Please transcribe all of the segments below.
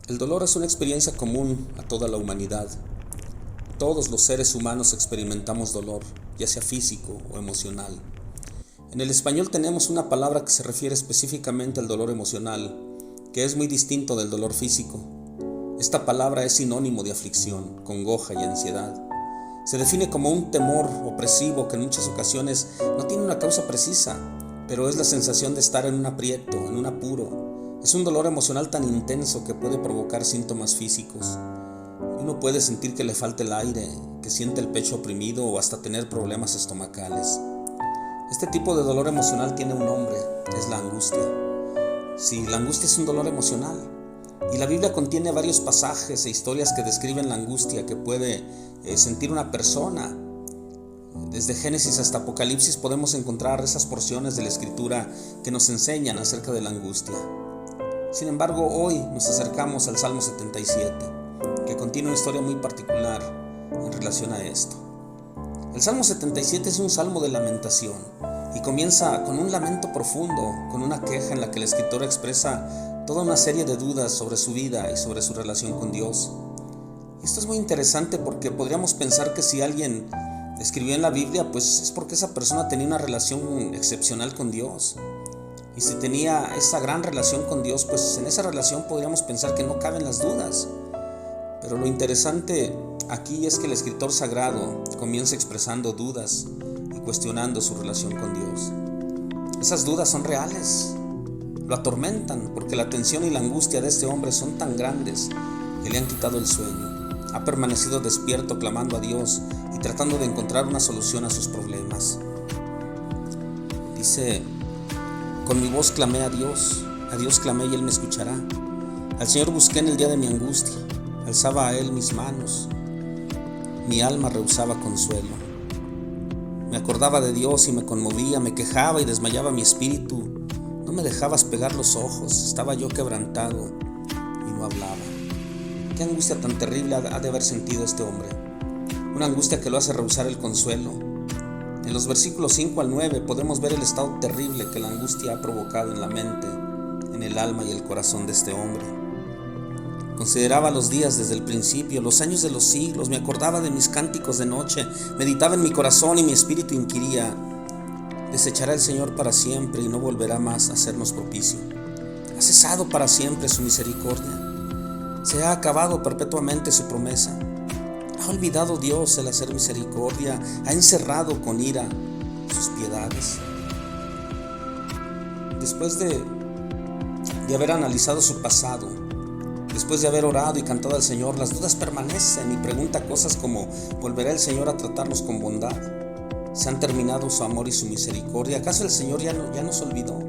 El dolor es una experiencia común a toda la humanidad. Todos los seres humanos experimentamos dolor, ya sea físico o emocional. En el español tenemos una palabra que se refiere específicamente al dolor emocional, que es muy distinto del dolor físico. Esta palabra es sinónimo de aflicción, congoja y ansiedad. Se define como un temor opresivo que en muchas ocasiones no tiene una causa precisa, pero es la sensación de estar en un aprieto, en un apuro. Es un dolor emocional tan intenso que puede provocar síntomas físicos. Uno puede sentir que le falta el aire, que siente el pecho oprimido o hasta tener problemas estomacales. Este tipo de dolor emocional tiene un nombre, es la angustia. Sí, la angustia es un dolor emocional. Y la Biblia contiene varios pasajes e historias que describen la angustia que puede sentir una persona. Desde Génesis hasta Apocalipsis podemos encontrar esas porciones de la Escritura que nos enseñan acerca de la angustia. Sin embargo, hoy nos acercamos al Salmo 77, que contiene una historia muy particular en relación a esto. El Salmo 77 es un salmo de lamentación y comienza con un lamento profundo, con una queja en la que el escritor expresa toda una serie de dudas sobre su vida y sobre su relación con Dios. Esto es muy interesante porque podríamos pensar que si alguien escribió en la Biblia, pues es porque esa persona tenía una relación excepcional con Dios. Y si tenía esa gran relación con Dios, pues en esa relación podríamos pensar que no caben las dudas. Pero lo interesante aquí es que el escritor sagrado comienza expresando dudas y cuestionando su relación con Dios. Esas dudas son reales, lo atormentan porque la tensión y la angustia de este hombre son tan grandes que le han quitado el sueño. Ha permanecido despierto clamando a Dios y tratando de encontrar una solución a sus problemas. Dice: con mi voz clamé a Dios clamé y Él me escuchará. Al Señor busqué en el día de mi angustia, alzaba a Él mis manos, mi alma rehusaba consuelo. Me acordaba de Dios y me conmovía, me quejaba y desmayaba mi espíritu. No me dejabas pegar los ojos, estaba yo quebrantado y no hablaba. Qué angustia tan terrible ha de haber sentido este hombre. Una angustia que lo hace rehusar el consuelo. En los versículos 5 al 9 podemos ver el estado terrible que la angustia ha provocado en la mente, en el alma y el corazón de este hombre. Consideraba los días desde el principio, los años de los siglos, me acordaba de mis cánticos de noche, meditaba en mi corazón y mi espíritu inquiría: ¿desechará el Señor para siempre y no volverá más a hacernos propicio? ¿Ha cesado para siempre su misericordia? ¿Se ha acabado perpetuamente su promesa? ¿Ha olvidado Dios el hacer misericordia? ¿Ha encerrado con ira sus piedades? Después de haber analizado su pasado, después de haber orado y cantado al Señor, las dudas permanecen y pregunta cosas como: ¿volverá el Señor a tratarnos con bondad? ¿Se han terminado su amor y su misericordia? ¿Acaso el Señor ya nos olvidó?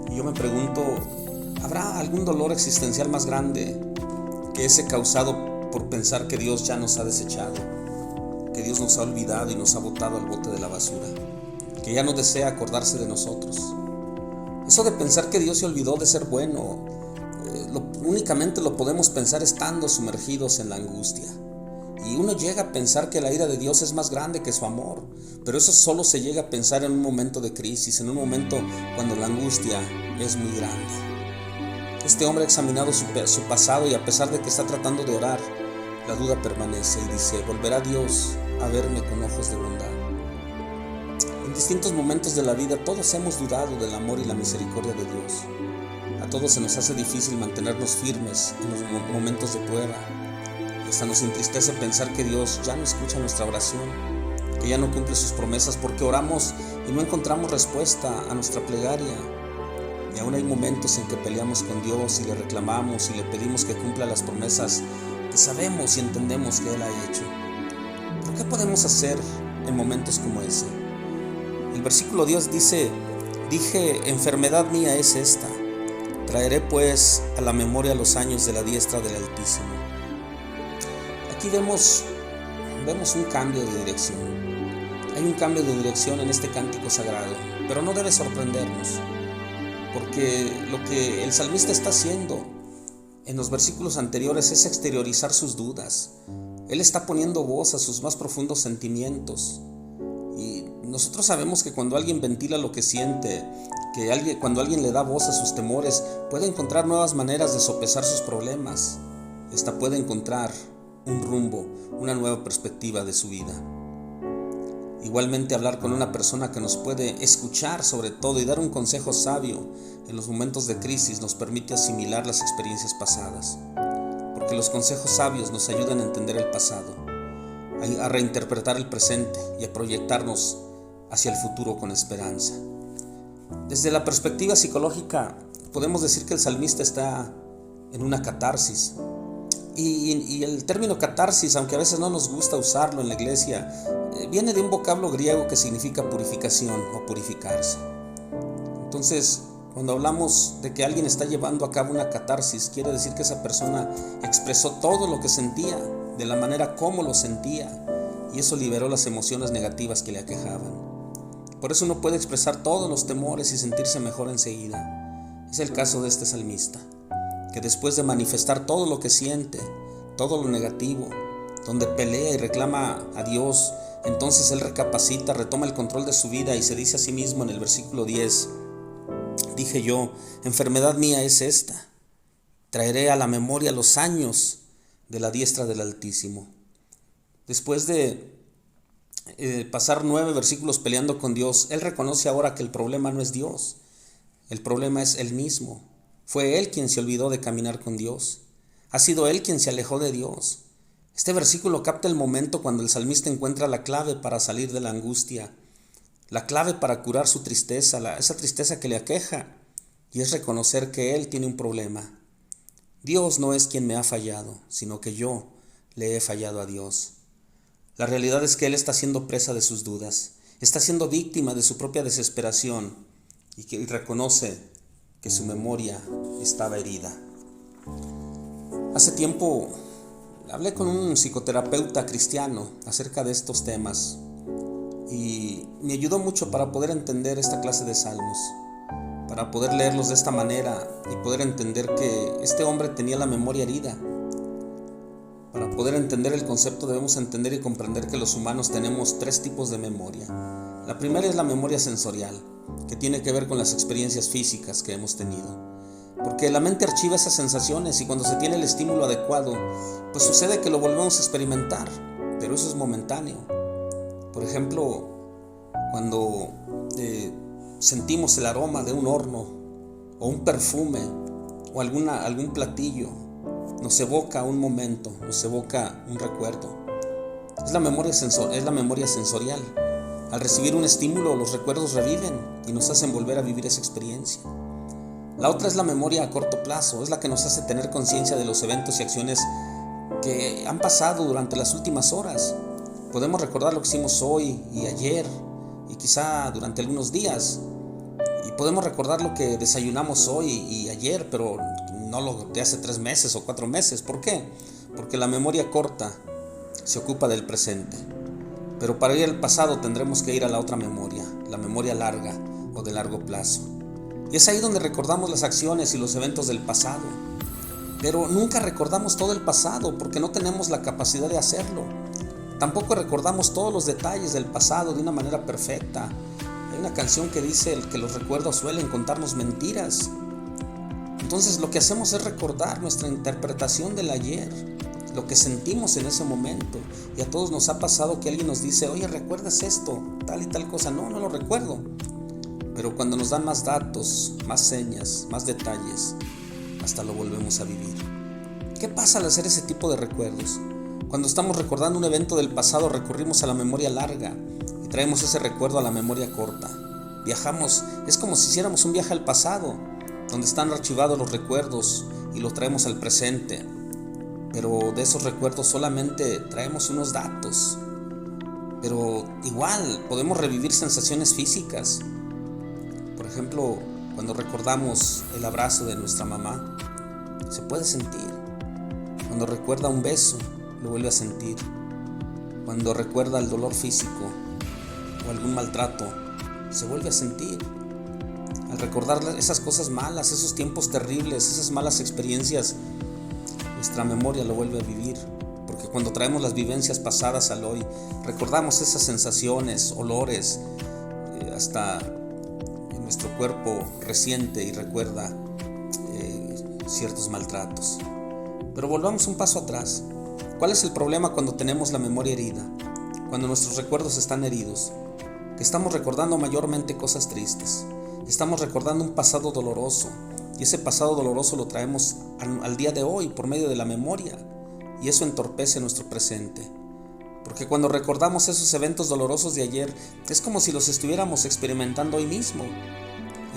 Y yo me pregunto, ¿habrá algún dolor existencial más grande que ese causado por pensar que Dios ya nos ha desechado, que Dios nos ha olvidado y nos ha botado al bote de la basura, que ya no desea acordarse de nosotros? Eso de pensar que Dios se olvidó de ser bueno, únicamente lo podemos pensar estando sumergidos en la angustia. Y uno llega a pensar que la ira de Dios es más grande que su amor, pero eso solo se llega a pensar en un momento de crisis, en un momento cuando la angustia es muy grande. Este hombre ha examinado su pasado y a pesar de que está tratando de orar, la duda permanece y dice: ¿volverá Dios a verme con ojos de bondad? En distintos momentos de la vida todos hemos dudado del amor y la misericordia de Dios. A todos se nos hace difícil mantenernos firmes en los momentos de prueba. Hasta nos entristece pensar que Dios ya no escucha nuestra oración, que ya no cumple sus promesas porque oramos y no encontramos respuesta a nuestra plegaria. Y aún hay momentos en que peleamos con Dios y le reclamamos y le pedimos que cumpla las promesas que sabemos y entendemos que Él ha hecho. ¿Pero qué podemos hacer en momentos como ese? El versículo 10 dice: dije, enfermedad mía es esta, traeré pues a la memoria los años de la diestra del Altísimo. Aquí vemos un cambio de dirección. Hay un cambio de dirección en este cántico sagrado, pero no debe sorprendernos, porque lo que el salmista está haciendo en los versículos anteriores es exteriorizar sus dudas. Él está poniendo voz a sus más profundos sentimientos. Y nosotros sabemos que cuando alguien ventila lo que siente, que cuando alguien le da voz a sus temores, puede encontrar nuevas maneras de sopesar sus problemas. Hasta puede encontrar un rumbo, una nueva perspectiva de su vida. Igualmente, hablar con una persona que nos puede escuchar sobre todo y dar un consejo sabio en los momentos de crisis nos permite asimilar las experiencias pasadas, porque los consejos sabios nos ayudan a entender el pasado, a reinterpretar el presente y a proyectarnos hacia el futuro con esperanza. Desde la perspectiva psicológica, podemos decir que el salmista está en una catarsis. Y el término catarsis, aunque a veces no nos gusta usarlo en la iglesia, viene de un vocablo griego que significa purificación o purificarse. Entonces, cuando hablamos de que alguien está llevando a cabo una catarsis, quiere decir que esa persona expresó todo lo que sentía, de la manera como lo sentía, y eso liberó las emociones negativas que le aquejaban. Por eso uno puede expresar todos los temores y sentirse mejor enseguida. Es el caso de este salmista, que después de manifestar todo lo que siente, todo lo negativo, donde pelea y reclama a Dios, entonces él recapacita, retoma el control de su vida y se dice a sí mismo en el versículo 10: dije yo, enfermedad mía es esta, traeré a la memoria los años de la diestra del Altísimo. Después de pasar 9 versículos peleando con Dios, él reconoce ahora que el problema no es Dios, el problema es él mismo. Fue él quien se olvidó de caminar con Dios. Ha sido él quien se alejó de Dios. Este versículo capta el momento cuando el salmista encuentra la clave para salir de la angustia, la clave para curar su tristeza, esa tristeza que le aqueja, y es reconocer que él tiene un problema. Dios no es quien me ha fallado, sino que yo le he fallado a Dios. La realidad es que él está siendo presa de sus dudas, está siendo víctima de su propia desesperación y reconoce que su memoria estaba herida. Hace tiempo hablé con un psicoterapeuta cristiano acerca de estos temas y me ayudó mucho para poder entender esta clase de salmos, para poder leerlos de esta manera y poder entender que este hombre tenía la memoria herida. Para poder entender el concepto debemos entender y comprender que los humanos tenemos 3 tipos de memoria. La primera es la memoria sensorial, que tiene que ver con las experiencias físicas que hemos tenido. Porque la mente archiva esas sensaciones y cuando se tiene el estímulo adecuado, pues sucede que lo volvemos a experimentar, pero eso es momentáneo. Por ejemplo, cuando sentimos el aroma de un horno o un perfume o algún platillo, nos evoca un momento, nos evoca un recuerdo. Es la memoria sensorial. Al recibir un estímulo, los recuerdos reviven y nos hacen volver a vivir esa experiencia. La otra es la memoria a corto plazo, es la que nos hace tener conciencia de los eventos y acciones que han pasado durante las últimas horas. Podemos recordar lo que hicimos hoy y ayer y quizá durante algunos días. Y podemos recordar lo que desayunamos hoy y ayer, pero no lo de hace 3 meses o 4 meses. ¿Por qué? Porque la memoria corta se ocupa del presente. Pero para ir al pasado tendremos que ir a la otra memoria, la memoria larga o de largo plazo. Y es ahí donde recordamos las acciones y los eventos del pasado. Pero nunca recordamos todo el pasado porque no tenemos la capacidad de hacerlo. Tampoco recordamos todos los detalles del pasado de una manera perfecta. Hay una canción que dice que los recuerdos suelen contarnos mentiras. Entonces lo que hacemos es recordar nuestra interpretación del ayer, lo que sentimos en ese momento. Y a todos nos ha pasado que alguien nos dice: oye, ¿recuerdas esto? Tal y tal cosa. No lo recuerdo. Pero cuando nos dan más datos, más señas, más detalles, hasta lo volvemos a vivir. ¿Qué pasa al hacer ese tipo de recuerdos? Cuando estamos recordando un evento del pasado, recurrimos a la memoria larga y traemos ese recuerdo a la memoria corta. Viajamos, es como si hiciéramos un viaje al pasado, donde están archivados los recuerdos y los traemos al presente. Pero de esos recuerdos solamente traemos unos datos. Pero igual podemos revivir sensaciones físicas. Por ejemplo, cuando recordamos el abrazo de nuestra mamá, se puede sentir. Cuando recuerda un beso, lo vuelve a sentir. Cuando recuerda el dolor físico o algún maltrato, se vuelve a sentir. Al recordar esas cosas malas, esos tiempos terribles, esas malas experiencias, nuestra memoria lo vuelve a vivir. Porque cuando traemos las vivencias pasadas al hoy, recordamos esas sensaciones, olores, hasta nuestro cuerpo resiente y recuerda ciertos maltratos. Pero volvamos un paso atrás. ¿Cuál es el problema cuando tenemos la memoria herida? Cuando nuestros recuerdos están heridos, que estamos recordando mayormente cosas tristes. Estamos recordando un pasado doloroso, y ese pasado doloroso lo traemos al día de hoy por medio de la memoria, y eso entorpece nuestro presente. Porque cuando recordamos esos eventos dolorosos de ayer, es como si los estuviéramos experimentando hoy mismo.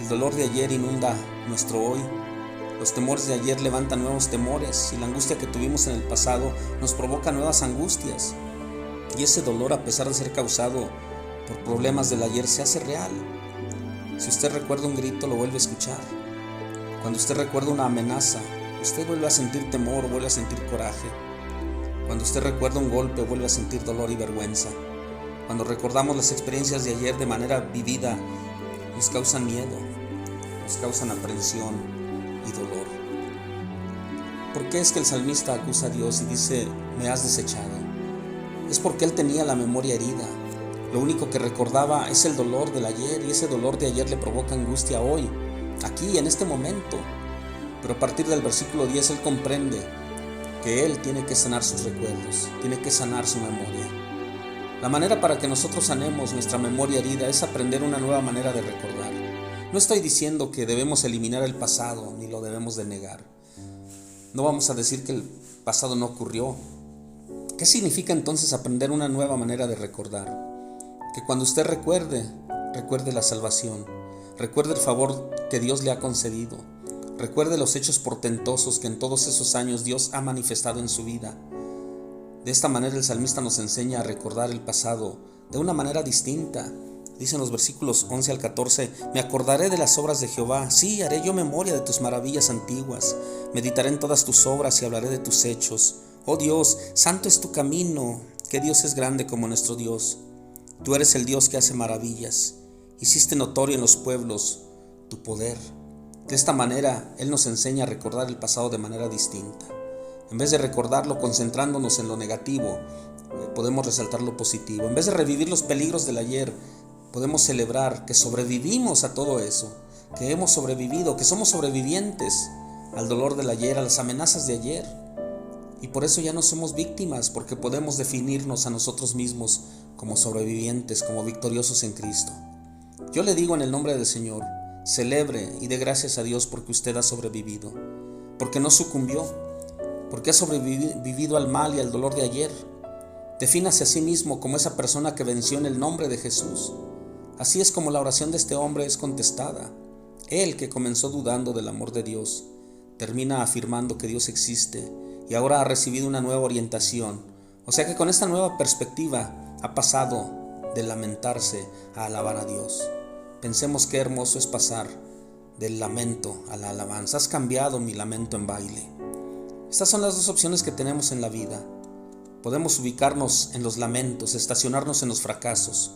El dolor de ayer inunda nuestro hoy. Los temores de ayer levantan nuevos temores, y la angustia que tuvimos en el pasado nos provoca nuevas angustias. Y ese dolor, a pesar de ser causado por problemas del ayer, se hace real. Si usted recuerda un grito, lo vuelve a escuchar. Cuando usted recuerda una amenaza, usted vuelve a sentir temor, vuelve a sentir coraje. Cuando usted recuerda un golpe, vuelve a sentir dolor y vergüenza. Cuando recordamos las experiencias de ayer de manera vivida, nos causan miedo, nos causan aprensión y dolor. ¿Por qué es que el salmista acusa a Dios y dice, me has desechado? Es porque él tenía la memoria herida. Lo único que recordaba es el dolor del ayer, y ese dolor de ayer le provoca angustia hoy, aquí, en este momento. Pero a partir del versículo 10 él comprende que él tiene que sanar sus recuerdos, tiene que sanar su memoria. La manera para que nosotros sanemos nuestra memoria herida es aprender una nueva manera de recordar. No estoy diciendo que debemos eliminar el pasado, ni lo debemos de negar. No vamos a decir que el pasado no ocurrió. ¿Qué significa entonces aprender una nueva manera de recordar? Que cuando usted recuerde la salvación, recuerde el favor que Dios le ha concedido, recuerde los hechos portentosos que en todos esos años Dios ha manifestado en su vida. De esta manera el salmista nos enseña a recordar el pasado de una manera distinta. Dice en los versículos 11 al 14, me acordaré de las obras de Jehová, sí, haré yo memoria de tus maravillas antiguas, meditaré en todas tus obras y hablaré de tus hechos. Oh Dios, santo es tu camino, que Dios es grande como nuestro Dios. Tú eres el Dios que hace maravillas, hiciste notorio en los pueblos tu poder. De esta manera, Él nos enseña a recordar el pasado de manera distinta. En vez de recordarlo concentrándonos en lo negativo, podemos resaltar lo positivo. En vez de revivir los peligros del ayer, podemos celebrar que sobrevivimos a todo eso, que hemos sobrevivido, que somos sobrevivientes al dolor del ayer, a las amenazas de ayer. Y por eso ya no somos víctimas, porque podemos definirnos a nosotros mismos como sobrevivientes, como victoriosos en Cristo. Yo le digo en el nombre del Señor, celebre y dé gracias a Dios porque usted ha sobrevivido, porque no sucumbió, porque ha sobrevivido al mal y al dolor de ayer. Defínase a sí mismo como esa persona que venció en el nombre de Jesús. Así es como la oración de este hombre es contestada. Él, que comenzó dudando del amor de Dios, termina afirmando que Dios existe y ahora ha recibido una nueva orientación. O sea que con esta nueva perspectiva ha pasado de lamentarse a alabar a Dios. Pensemos qué hermoso es pasar del lamento a la alabanza. Has cambiado mi lamento en baile. Estas son las dos opciones que tenemos en la vida. Podemos ubicarnos en los lamentos, estacionarnos en los fracasos,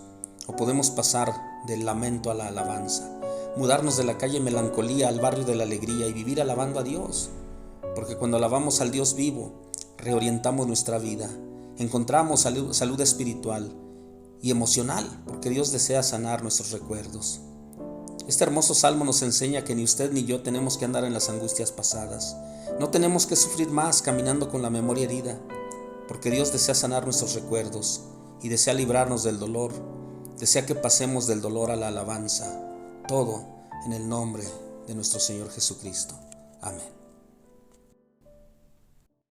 o podemos pasar del lamento a la alabanza, mudarnos de la calle melancolía al barrio de la alegría y vivir alabando a Dios. Porque cuando alabamos al Dios vivo, reorientamos nuestra vida, encontramos salud espiritual y emocional, porque Dios desea sanar nuestros recuerdos. Este hermoso salmo nos enseña que ni usted ni yo tenemos que andar en las angustias pasadas. No tenemos que sufrir más caminando con la memoria herida, porque Dios desea sanar nuestros recuerdos y desea librarnos del dolor. Desea que pasemos del dolor a la alabanza. Todo en el nombre de nuestro Señor Jesucristo. Amén.